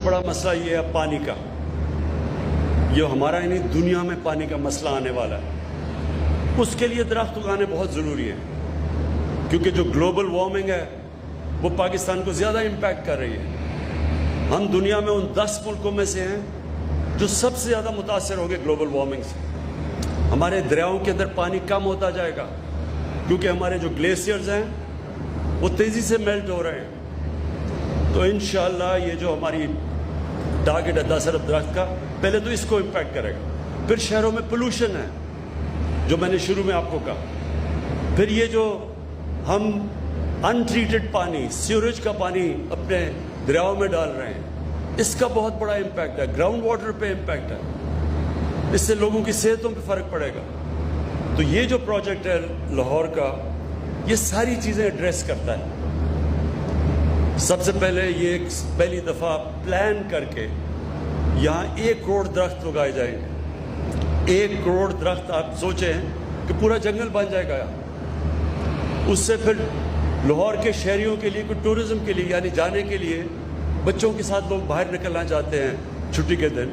بڑا مسئلہ یہ ہے پانی کا، یہ ہمارا یعنی دنیا میں پانی کا مسئلہ آنے والا ہے۔ اس کے لیے درخت اگانے بہت ضروری ہیں، کیونکہ جو گلوبل وارمنگ ہے وہ پاکستان کو زیادہ امپیکٹ کر رہی ہے۔ ہم دنیا میں ان 10 ملکوں میں سے ہیں جو سب سے زیادہ متاثر ہو گئے گلوبل وارمنگ سے۔ ہمارے دریاؤں کے اندر پانی کم ہوتا جائے گا کیونکہ ہمارے جو گلیشیئرز ہیں وہ تیزی سے میلٹ ہو رہے ہیں۔ تو انشاءاللہ یہ جو ہماری ٹارگٹ ہے 10 ارب درخت کا، پہلے تو اس کو امپیکٹ کرے گا۔ پھر شہروں میں پولوشن ہے جو میں نے شروع میں آپ کو کہا۔ پھر یہ جو ہم ان ٹریٹڈ پانی، سیوریج کا پانی اپنے دریاؤں میں ڈال رہے ہیں، اس کا بہت بڑا امپیکٹ ہے، گراؤنڈ واٹر پہ امپیکٹ ہے، اس سے لوگوں کی صحتوں پہ فرق پڑے گا۔ تو یہ جو پروجیکٹ ہے لاہور کا، یہ ساری چیزیں ایڈریس کرتا ہے۔ سب سے پہلے یہ ایک پہلی دفعہ پلان کر کے یہاں 1 کروڑ درخت اگائے جائیں گے۔ 1 کروڑ درخت آپ سوچیں کہ پورا جنگل بن جائے گا یہاں۔ اس سے پھر لاہور کے شہریوں کے لیے، کوئی ٹورزم کے لیے یعنی جانے کے لیے، بچوں کے ساتھ لوگ باہر نکلنا چاہتے ہیں چھٹی کے دن،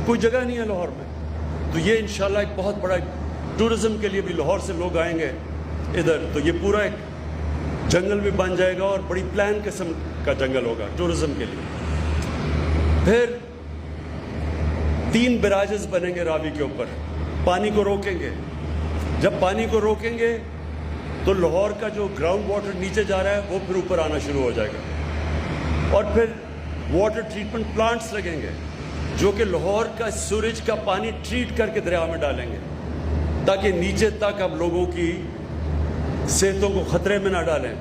کوئی جگہ نہیں ہے لاہور میں، تو یہ انشاءاللہ ایک بہت بڑا ٹورزم کے لیے بھی لاہور سے لوگ آئیں گے ادھر، تو یہ پورا ایک جنگل بھی بن جائے گا اور بڑی پلان قسم کا جنگل ہوگا ٹورزم کے لیے۔ پھر 3 براجز بنیں گے راوی کے اوپر، پانی کو روکیں گے۔ جب پانی کو روکیں گے تو لاہور کا جو گراؤنڈ واٹر نیچے جا رہا ہے وہ پھر اوپر آنا شروع ہو جائے گا، اور پھر واٹر ٹریٹمنٹ پلانٹس لگیں گے جو کہ لاہور کا سوریج کا پانی ٹریٹ کر کے دریا میں ڈالیں گے، تاکہ نیچے تک ہم لوگوں کی صحتوں کو خطرے میں نہ ڈالیں۔